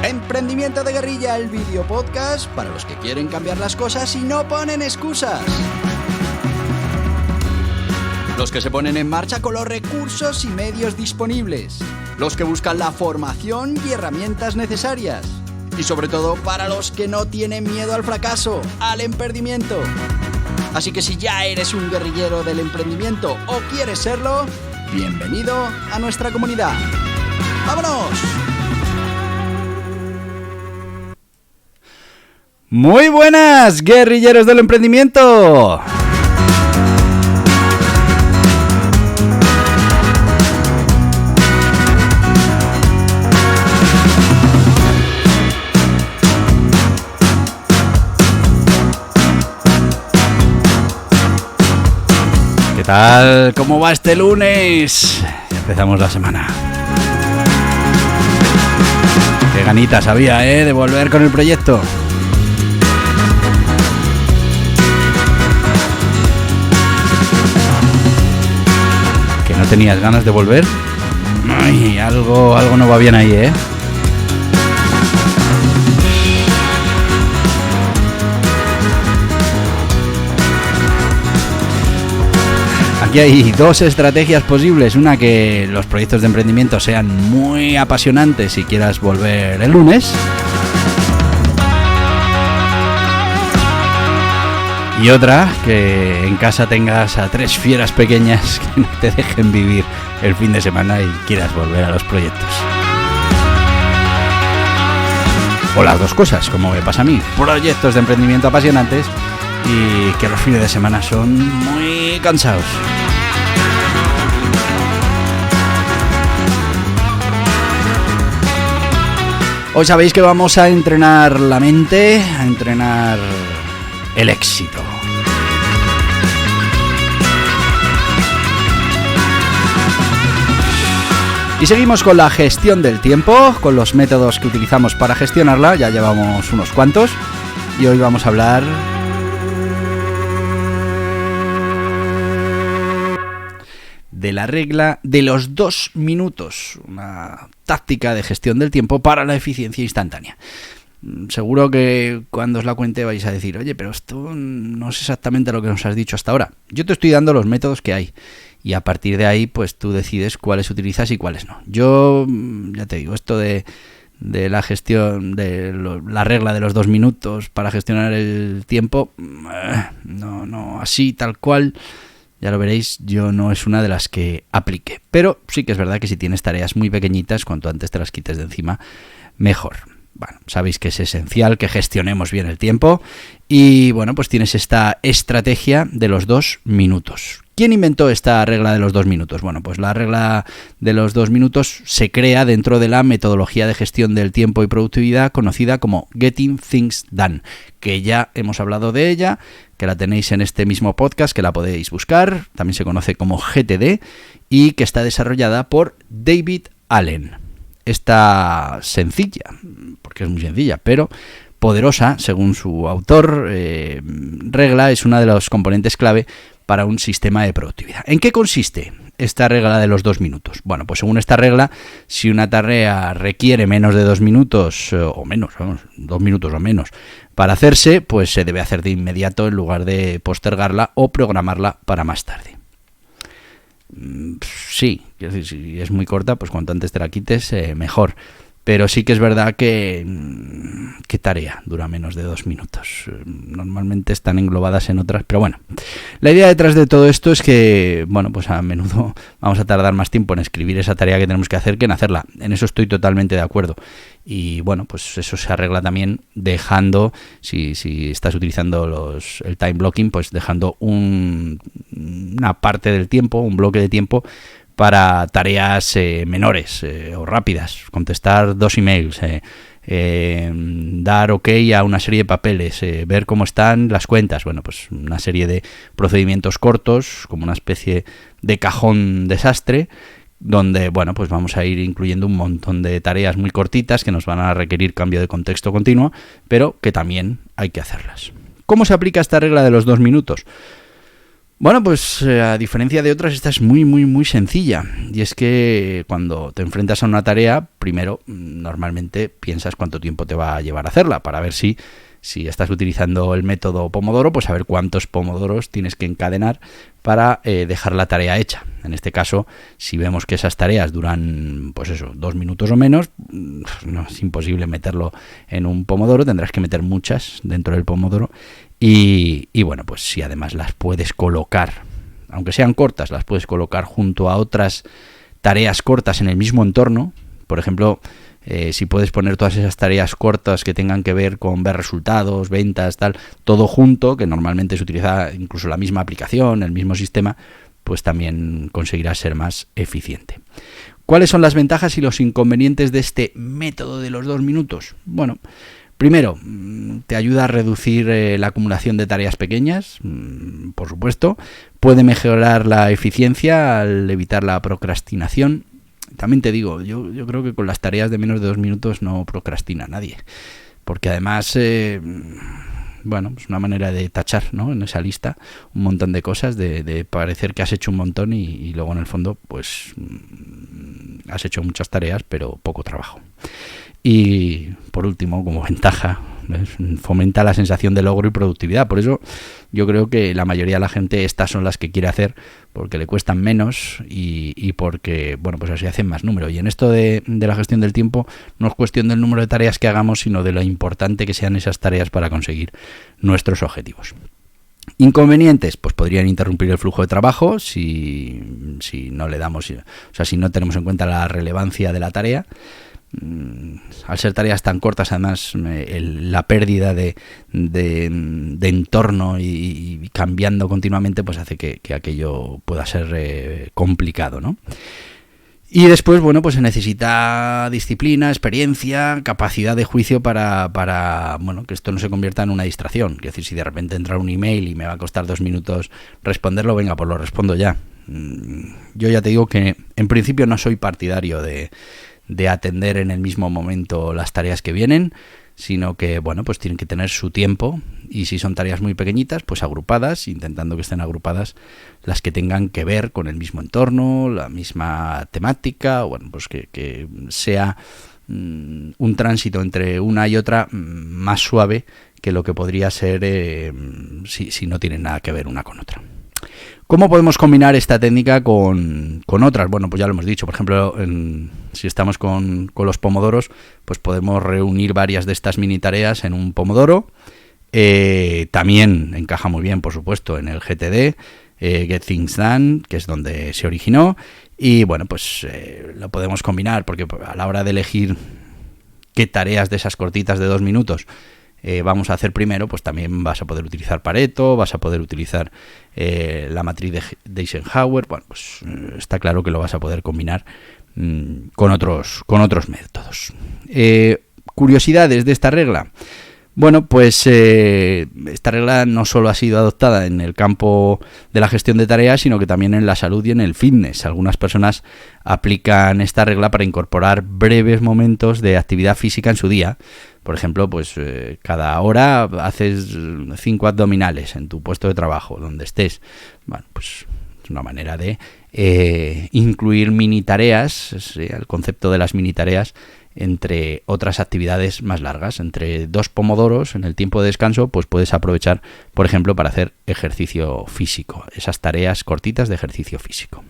Emprendimiento de Guerrilla, el video podcast para los que quieren cambiar las cosas y no ponen excusas. Los que se ponen en marcha con los recursos y medios disponibles. Los que buscan la formación y herramientas necesarias. Y sobre todo para los que no tienen miedo al fracaso, al emprendimiento. Así que si ya eres un guerrillero del emprendimiento o quieres serlo, bienvenido a nuestra comunidad. ¡Vámonos! Muy buenas, guerrilleros del emprendimiento. ¿Qué tal? ¿Cómo va este lunes? Empezamos la semana. Qué ganitas había, de volver con el proyecto. ¿Que no tenías ganas de volver? Ay, algo no va bien ahí, Aquí hay dos estrategias posibles. Una, que los proyectos de emprendimiento sean muy apasionantes y quieras volver el lunes. Y otra, que en casa tengas a 3 fieras pequeñas que no te dejen vivir el fin de semana y quieras volver a los proyectos. O las dos cosas, como me pasa a mí. Proyectos de emprendimiento apasionantes y que los fines de semana son muy cansados. Hoy sabéis que vamos a entrenar la mente, a entrenar el éxito. Y seguimos con la gestión del tiempo, con los métodos que utilizamos para gestionarla. Ya llevamos unos cuantos y hoy vamos a hablar de la regla de los 2 minutos, una táctica de gestión del tiempo para la eficiencia instantánea. Seguro que cuando os la cuente vais a decir, oye, pero esto no es exactamente lo que nos has dicho hasta ahora. Yo te estoy dando los métodos que hay y a partir de ahí pues tú decides cuáles utilizas y cuáles no. Yo, ya te digo, esto de la gestión, de la regla de los 2 minutos para gestionar el tiempo, no así tal cual. Ya lo veréis, yo no es una de las que aplique. Pero sí que es verdad que si tienes tareas muy pequeñitas, cuanto antes te las quites de encima, mejor. Bueno, sabéis que es esencial que gestionemos bien el tiempo. Y bueno, pues tienes esta estrategia de los 2 minutos. ¿Quién inventó esta regla de los 2 minutos? Bueno, pues la regla de los 2 minutos se crea dentro de la metodología de gestión del tiempo y productividad conocida como Getting Things Done, que ya hemos hablado de ella, que la tenéis en este mismo podcast, que la podéis buscar, también se conoce como GTD, y que está desarrollada por David Allen. Esta sencilla, porque es muy sencilla, pero poderosa, según su autor, regla es una de los componentes clave para un sistema de productividad. ¿En qué consiste esta regla de los 2 minutos? Bueno, pues según esta regla, si una tarea requiere menos de 2 minutos o menos, 2 minutos o menos para hacerse, pues se debe hacer de inmediato en lugar de postergarla o programarla para más tarde. Sí, es decir, si es muy corta, pues cuanto antes te la quites, mejor. Pero sí que es verdad que ¿qué tarea dura menos de 2 minutos? Normalmente están englobadas en otras, pero bueno. La idea detrás de todo esto es que, bueno, pues a menudo vamos a tardar más tiempo en escribir esa tarea que tenemos que hacer que en hacerla. En eso estoy totalmente de acuerdo. Y bueno, pues eso se arregla también dejando, si estás utilizando el time blocking, pues dejando una parte del tiempo, un bloque de tiempo para tareas menores o rápidas, contestar 2 emails, dar ok a una serie de papeles, ver cómo están las cuentas, bueno, pues una serie de procedimientos cortos, como una especie de cajón desastre, donde, bueno, pues vamos a ir incluyendo un montón de tareas muy cortitas que nos van a requerir cambio de contexto continuo, pero que también hay que hacerlas. ¿Cómo se aplica esta regla de los 2 minutos? Bueno, pues a diferencia de otras, esta es muy sencilla. Y es que cuando te enfrentas a una tarea, primero normalmente piensas cuánto tiempo te va a llevar a hacerla, para ver si estás utilizando el método Pomodoro, pues a ver cuántos pomodoros tienes que encadenar para dejar la tarea hecha. En este caso, si vemos que esas tareas duran, pues eso, 2 minutos o menos, no es imposible meterlo en un pomodoro, tendrás que meter muchas dentro del pomodoro. Y bueno, pues si además las puedes colocar, aunque sean cortas, las puedes colocar junto a otras tareas cortas en el mismo entorno. Por ejemplo, si puedes poner todas esas tareas cortas que tengan que ver con ver resultados, ventas, tal, todo junto, que normalmente se utiliza incluso la misma aplicación, el mismo sistema, pues también conseguirás ser más eficiente. ¿Cuáles son las ventajas y los inconvenientes de este método de los 2 minutos? Bueno, primero, te ayuda a reducir la acumulación de tareas pequeñas, por supuesto. Puede mejorar la eficiencia al evitar la procrastinación. También te digo, yo creo que con las tareas de menos de 2 minutos no procrastina nadie. Porque además, bueno, es una manera de tachar, ¿no?, en esa lista un montón de cosas, de parecer que has hecho un montón y luego en el fondo, pues has hecho muchas tareas, pero poco trabajo. Y por último, como ventaja, fomenta la sensación de logro y productividad. Por eso yo creo que la mayoría de la gente estas son las que quiere hacer, porque le cuestan menos y porque, bueno, pues así hacen más número. Y en esto de la gestión del tiempo no es cuestión del número de tareas que hagamos, sino de lo importante que sean esas tareas para conseguir nuestros objetivos. Inconvenientes, pues podrían interrumpir el flujo de trabajo si no le damos, o sea, si no tenemos en cuenta la relevancia de la tarea. Al ser tareas tan cortas, además, la pérdida de entorno y cambiando continuamente, pues hace que aquello pueda ser complicado, ¿no? Y después, bueno, pues se necesita disciplina, experiencia, capacidad de juicio para bueno, que esto no se convierta en una distracción. Es decir, si de repente entra un email y me va a costar 2 minutos responderlo, venga, pues lo respondo ya. Yo ya te digo que en principio no soy partidario de atender en el mismo momento las tareas que vienen, sino que, bueno, pues tienen que tener su tiempo, y si son tareas muy pequeñitas, pues agrupadas, intentando que estén agrupadas las que tengan que ver con el mismo entorno, la misma temática, bueno, pues que sea un tránsito entre una y otra más suave que lo que podría ser si no tienen nada que ver una con otra. ¿Cómo podemos combinar esta técnica con otras? Bueno, pues ya lo hemos dicho. Por ejemplo, si estamos con los pomodoros, pues podemos reunir varias de estas mini tareas en un pomodoro. También encaja muy bien, por supuesto, en el GTD, Get Things Done, que es donde se originó. Y bueno, pues lo podemos combinar, porque a la hora de elegir qué tareas de esas cortitas de 2 minutos vamos a hacer primero, pues también vas a poder utilizar Pareto, vas a poder utilizar la matriz de Eisenhower. Bueno, pues está claro que lo vas a poder combinar con otros métodos. Curiosidades de esta regla. Bueno, pues esta regla no solo ha sido adoptada en el campo de la gestión de tareas, sino que también en la salud y en el fitness. Algunas personas aplican esta regla para incorporar breves momentos de actividad física en su día. Por ejemplo, pues cada hora haces 5 abdominales en tu puesto de trabajo, donde estés. Bueno, pues es una manera de incluir mini tareas, el concepto de las mini tareas, entre otras actividades más largas. Entre 2 pomodoros en el tiempo de descanso, pues puedes aprovechar, por ejemplo, para hacer ejercicio físico, esas tareas cortitas de ejercicio físico.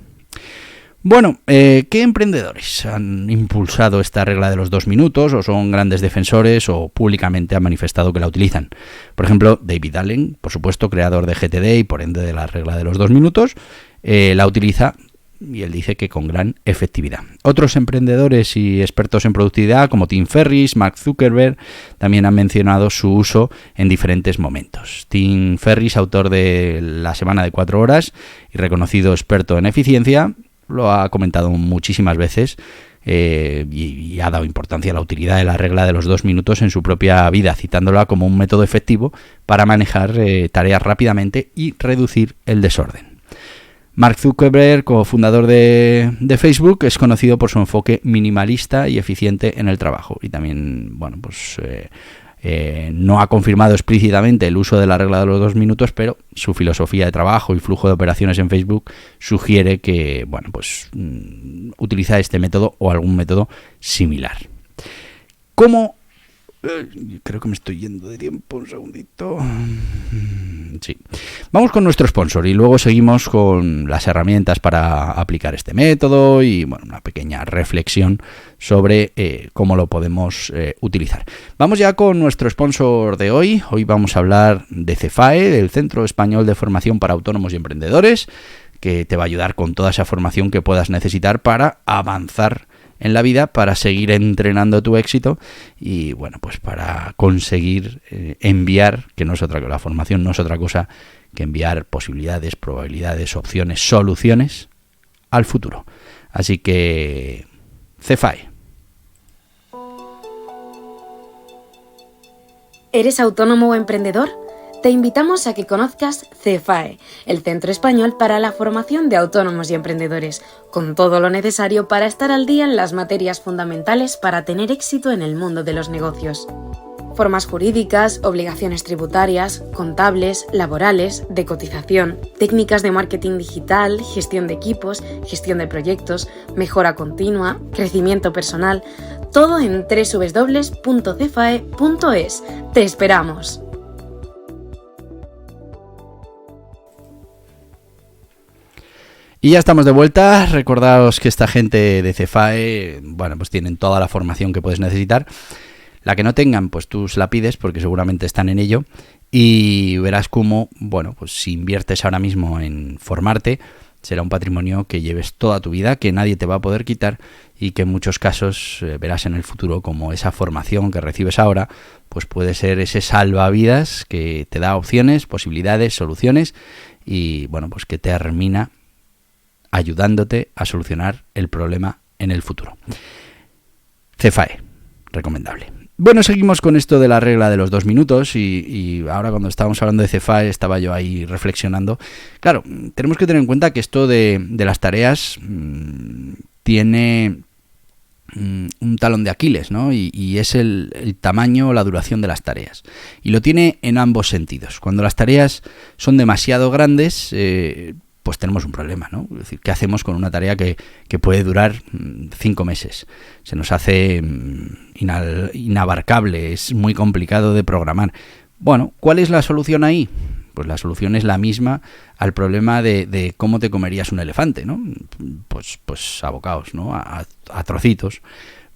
Bueno, ¿qué emprendedores han impulsado esta regla de los 2 minutos, o son grandes defensores, o públicamente han manifestado que la utilizan? Por ejemplo, David Allen, por supuesto, creador de GTD y por ende de la regla de los 2 minutos, la utiliza, y él dice que con gran efectividad. Otros emprendedores y expertos en productividad, como Tim Ferriss, Mark Zuckerberg, también han mencionado su uso en diferentes momentos. Tim Ferriss, autor de La Semana de 4 Horas y reconocido experto en eficiencia, lo ha comentado muchísimas veces y ha dado importancia a la utilidad de la regla de los 2 minutos en su propia vida, citándola como un método efectivo para manejar tareas rápidamente y reducir el desorden. Mark Zuckerberg, cofundador de Facebook, es conocido por su enfoque minimalista y eficiente en el trabajo, y también, bueno, pues No ha confirmado explícitamente el uso de la regla de los 2 minutos, pero su filosofía de trabajo y flujo de operaciones en Facebook sugiere que, bueno, pues utiliza este método o algún método similar. ¿Cómo? Creo que me estoy yendo de tiempo, un segundito. Sí. Vamos con nuestro sponsor y luego seguimos con las herramientas para aplicar este método y, bueno, una pequeña reflexión sobre cómo lo podemos utilizar. Vamos ya con nuestro sponsor de hoy. Hoy vamos a hablar de CEFAE, el Centro Español de Formación para Autónomos y Emprendedores, que te va a ayudar con toda esa formación que puedas necesitar para avanzar en la vida, para seguir entrenando tu éxito y, bueno, pues para conseguir enviar, que no es otra cosa, la formación no es otra cosa que enviar posibilidades, probabilidades, opciones, soluciones al futuro. Así que CEFAE. ¿Eres autónomo o emprendedor? Te invitamos a que conozcas CEFAE, el Centro Español para la Formación de Autónomos y Emprendedores, con todo lo necesario para estar al día en las materias fundamentales para tener éxito en el mundo de los negocios. Formas jurídicas, obligaciones tributarias, contables, laborales, de cotización, técnicas de marketing digital, gestión de equipos, gestión de proyectos, mejora continua, crecimiento personal, todo en www.cefae.es. ¡Te esperamos! Y ya estamos de vuelta. Recordaos que esta gente de CEFAE, bueno, pues tienen toda la formación que puedes necesitar. La que no tengan, pues tú se la pides porque seguramente están en ello y verás cómo, bueno, pues si inviertes ahora mismo en formarte, será un patrimonio que lleves toda tu vida, que nadie te va a poder quitar y que en muchos casos verás en el futuro como esa formación que recibes ahora, pues puede ser ese salvavidas que te da opciones, posibilidades, soluciones y, bueno, pues que termina ayudándote a solucionar el problema en el futuro. CEFAE, recomendable. Bueno, seguimos con esto de la regla de los 2 minutos y ahora cuando estábamos hablando de CEFAE estaba yo ahí reflexionando. Claro, tenemos que tener en cuenta que esto de las tareas tiene un talón de Aquiles, ¿no? Y es el tamaño o la duración de las tareas. Y lo tiene en ambos sentidos. Cuando las tareas son demasiado grandes, pues tenemos un problema, ¿no? Es decir, ¿qué hacemos con una tarea que puede durar 5 meses? Se nos hace inabarcable, es muy complicado de programar. Bueno, ¿cuál es la solución ahí? Pues la solución es la misma al problema de cómo te comerías un elefante, ¿no? Pues a bocados, ¿no? A trocitos.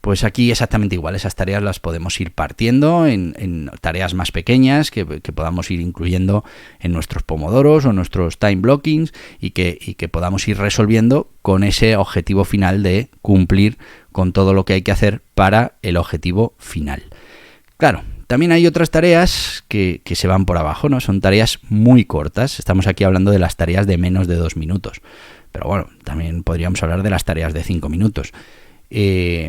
Pues aquí exactamente igual, esas tareas las podemos ir partiendo en tareas más pequeñas que podamos ir incluyendo en nuestros pomodoros o nuestros time blockings y que podamos ir resolviendo con ese objetivo final de cumplir con todo lo que hay que hacer para el objetivo final. Claro, también hay otras tareas que se van por abajo, ¿no? Son tareas muy cortas, estamos aquí hablando de las tareas de menos de 2 minutos, pero bueno, también podríamos hablar de las tareas de 5 minutos.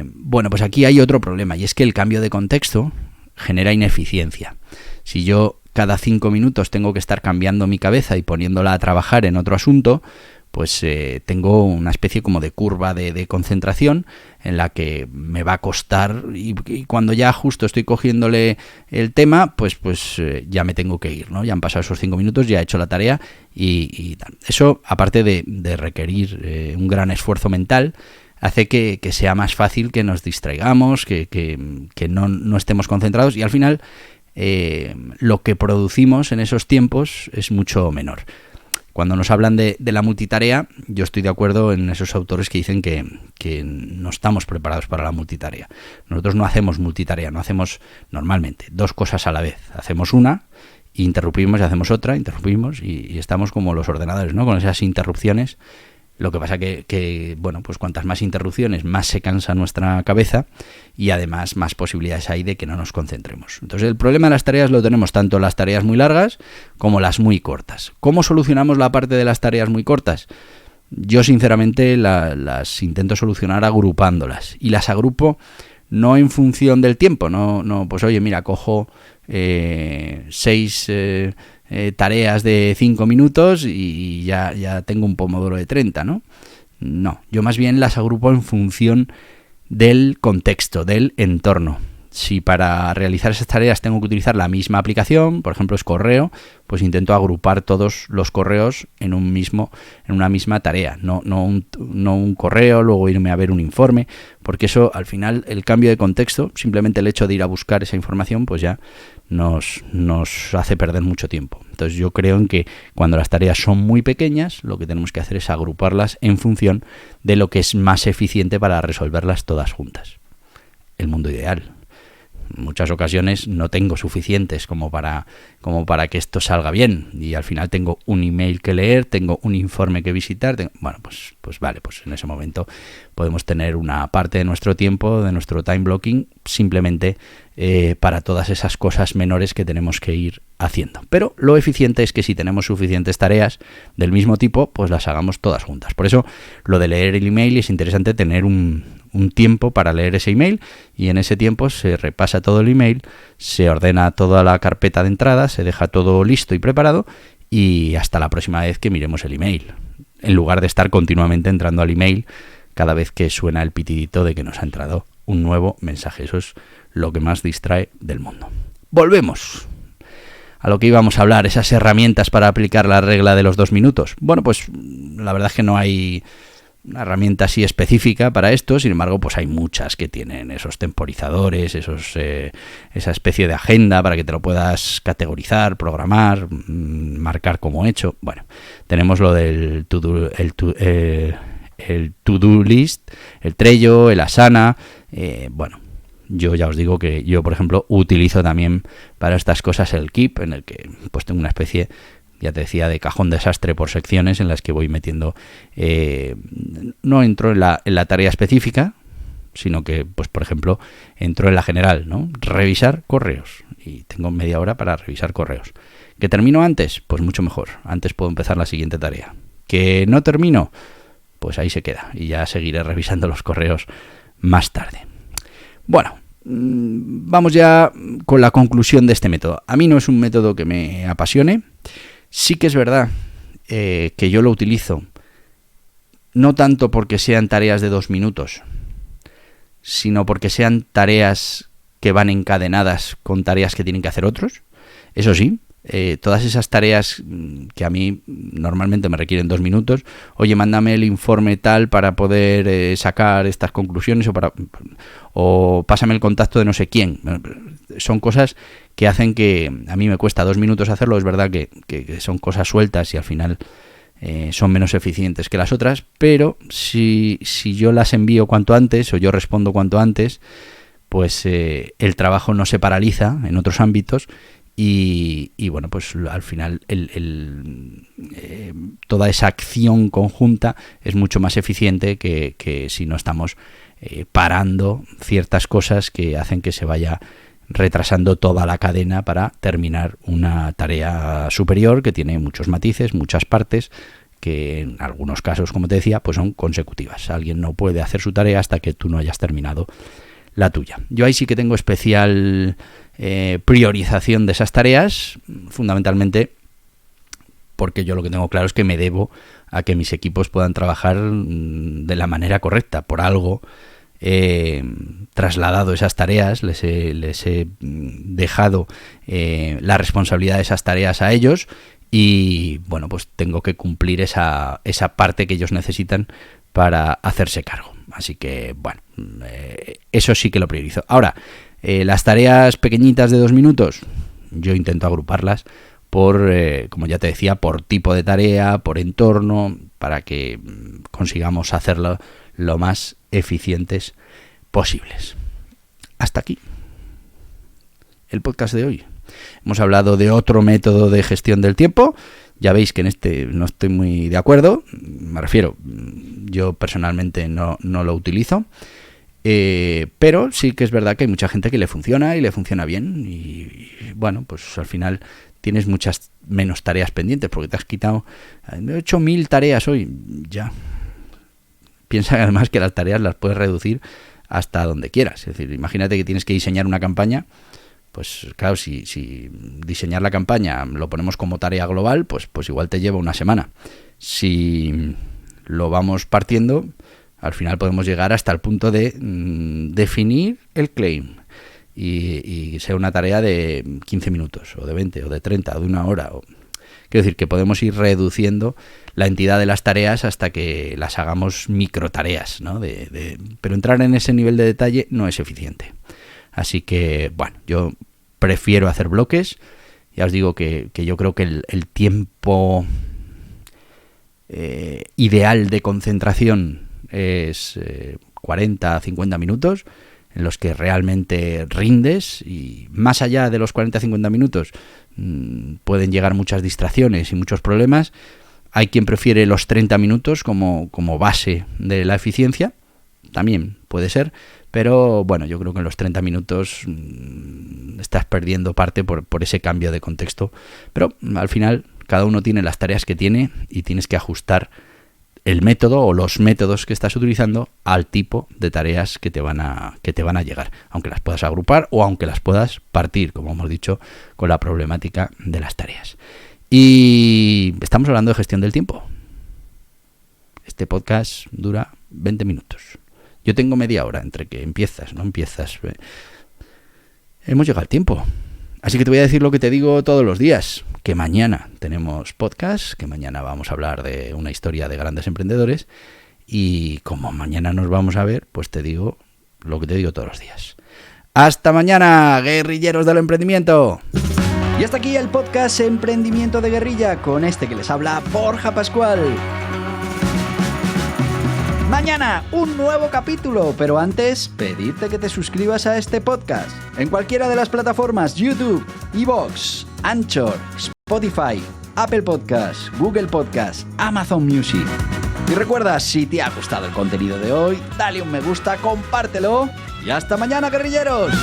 Bueno, pues aquí hay otro problema y es que el cambio de contexto genera ineficiencia. Si yo cada 5 minutos tengo que estar cambiando mi cabeza y poniéndola a trabajar en otro asunto, pues tengo una especie como de curva de concentración en la que me va a costar y cuando ya justo estoy cogiéndole el tema, pues ya me tengo que ir, ¿no? Ya han pasado esos 5 minutos, ya he hecho la tarea y tal. Eso, aparte de requerir un gran esfuerzo mental, hace que sea más fácil que nos distraigamos, que no estemos concentrados y al final lo que producimos en esos tiempos es mucho menor. Cuando nos hablan de la multitarea, yo estoy de acuerdo en esos autores que dicen que no estamos preparados para la multitarea. Nosotros no hacemos multitarea, no hacemos normalmente 2 cosas a la vez. Hacemos una, interrumpimos y hacemos otra, interrumpimos y estamos como los ordenadores, ¿no? Con esas interrupciones. Lo que pasa que bueno, pues cuantas más interrupciones, más se cansa nuestra cabeza y además más posibilidades hay de que no nos concentremos. Entonces el problema de las tareas lo tenemos tanto las tareas muy largas como las muy cortas. ¿Cómo solucionamos la parte de las tareas muy cortas? Yo sinceramente las intento solucionar agrupándolas y las agrupo no en función del tiempo, no pues oye, mira, cojo 6 tareas de 5 minutos y ya tengo un pomodoro de 30, ¿no? No, yo más bien las agrupo en función del contexto, del entorno. Si para realizar esas tareas tengo que utilizar la misma aplicación, por ejemplo es correo, pues intento agrupar todos los correos en una misma tarea, no un correo, luego irme a ver un informe, porque eso al final el cambio de contexto, simplemente el hecho de ir a buscar esa información, pues ya nos hace perder mucho tiempo. Entonces yo creo en que cuando las tareas son muy pequeñas, lo que tenemos que hacer es agruparlas en función de lo que es más eficiente para resolverlas todas juntas. El mundo ideal. En muchas ocasiones no tengo suficientes como para que esto salga bien, y al final tengo un email que leer, tengo un informe que visitar, pues vale, pues en ese momento podemos tener una parte de nuestro tiempo, de nuestro time blocking, simplemente para todas esas cosas menores que tenemos que ir haciendo. Pero lo eficiente es que si tenemos suficientes tareas del mismo tipo, pues las hagamos todas juntas. Por eso lo de leer el email es interesante, tener un tiempo para leer ese email, y en ese tiempo se repasa todo el email, se ordena toda la carpeta de entrada, se deja todo listo y preparado, y hasta la próxima vez que miremos el email, en lugar de estar continuamente entrando al email cada vez que suena el pitidito de que nos ha entrado un nuevo mensaje. Eso es lo que más distrae del mundo. Volvemos a lo que íbamos a hablar, esas herramientas para aplicar la regla de los 2 minutos. Bueno, pues la verdad es que no hay una herramienta así específica para esto, sin embargo, pues hay muchas que tienen esos temporizadores, esa especie de agenda para que te lo puedas categorizar, programar, marcar como hecho. Bueno, tenemos lo del el to-do list, el Trello, el Asana. Yo ya os digo que yo, por ejemplo, utilizo también para estas cosas el Keep, en el que pues tengo una especie, ya te decía, de cajón desastre por secciones en las que voy metiendo, no entro en la tarea específica, sino que, pues por ejemplo, entro en la general, ¿no? Revisar correos, y tengo media hora para revisar correos. ¿Que termino antes? Pues mucho mejor, antes puedo empezar la siguiente tarea. ¿Que no termino? Pues ahí se queda, y ya seguiré revisando los correos más tarde. Bueno, vamos ya con la conclusión de este método. A mí no es un método que me apasione. Sí que es verdad que yo lo utilizo no tanto porque sean tareas de 2 minutos, sino porque sean tareas que van encadenadas con tareas que tienen que hacer otros. Eso sí, todas esas tareas que a mí normalmente me requieren 2 minutos, oye, mándame el informe tal para poder sacar estas conclusiones, o pásame el contacto de no sé quién. Son cosas que hacen que a mí me cuesta 2 minutos hacerlo. Es verdad que son cosas sueltas y al final son menos eficientes que las otras, pero si yo las envío cuanto antes o yo respondo cuanto antes, pues el trabajo no se paraliza en otros ámbitos. Y bueno, pues al final toda esa acción conjunta es mucho más eficiente que si no estamos parando ciertas cosas que hacen que se vaya retrasando toda la cadena para terminar una tarea superior que tiene muchos matices, muchas partes, que en algunos casos, como te decía, pues son consecutivas. Alguien no puede hacer su tarea hasta que tú no hayas terminado la tuya. Yo ahí sí que tengo especial priorización de esas tareas, fundamentalmente porque yo lo que tengo claro es que me debo a que mis equipos puedan trabajar de la manera correcta. Por algo trasladado esas tareas, les he dejado la responsabilidad de esas tareas a ellos, y bueno, pues tengo que cumplir esa parte que ellos necesitan para hacerse cargo. Así que bueno, eso sí que lo priorizo. Ahora, las tareas pequeñitas de 2 minutos, yo intento agruparlas por, como ya te decía, por tipo de tarea, por entorno, para que consigamos hacerlo lo más eficientes posibles. Hasta aquí el podcast de hoy. Hemos hablado de otro método de gestión del tiempo. Ya veis que en este no estoy muy de acuerdo. Me refiero, yo personalmente no lo utilizo. Pero sí que es verdad que hay mucha gente que le funciona y le funciona bien. Y bueno, pues al final tienes muchas menos tareas pendientes porque te has quitado 8.000 tareas hoy. Ya. Piensa además que las tareas las puedes reducir hasta donde quieras. Es decir, imagínate que tienes que diseñar una campaña. Pues claro, si diseñar la campaña lo ponemos como tarea global, pues igual te lleva una semana. Si lo vamos partiendo, al final podemos llegar hasta el punto de definir el claim, y sea una tarea de 15 minutos, o de 20, o de 30, o de una hora. Quiero decir que podemos ir reduciendo la entidad de las tareas hasta que las hagamos microtareas, ¿no? Pero entrar en ese nivel de detalle no es eficiente. Así que, bueno, yo prefiero hacer bloques. Ya os digo que yo creo que el tiempo ideal de concentración es 40 a 50 minutos, en los que realmente rindes, y más allá de los 40-50 minutos pueden llegar muchas distracciones y muchos problemas. Hay quien prefiere los 30 minutos como base de la eficiencia, también puede ser, pero bueno, yo creo que en los 30 minutos estás perdiendo parte por ese cambio de contexto, pero al final cada uno tiene las tareas que tiene y tienes que ajustar el método o los métodos que estás utilizando al tipo de tareas que te van a llegar, aunque las puedas agrupar o aunque las puedas partir, como hemos dicho, con la problemática de las tareas. Y estamos hablando de gestión del tiempo. Este podcast dura 20 minutos. Yo tengo media hora entre que empiezas, no empiezas. Hemos llegado al tiempo. Así que te voy a decir lo que te digo todos los días, que mañana tenemos podcast, que mañana vamos a hablar de una historia de grandes emprendedores, y como mañana nos vamos a ver, pues te digo lo que te digo todos los días. ¡Hasta mañana, guerrilleros del emprendimiento! Y hasta aquí el podcast Emprendimiento de Guerrilla, con este que les habla Borja Pascual. Mañana un nuevo capítulo, pero antes pedirte que te suscribas a este podcast en cualquiera de las plataformas: YouTube, iVoox, Anchor, Spotify, Apple Podcasts, Google Podcasts, Amazon Music. Y recuerda, si te ha gustado el contenido de hoy, dale un me gusta, compártelo y hasta mañana, guerrilleros.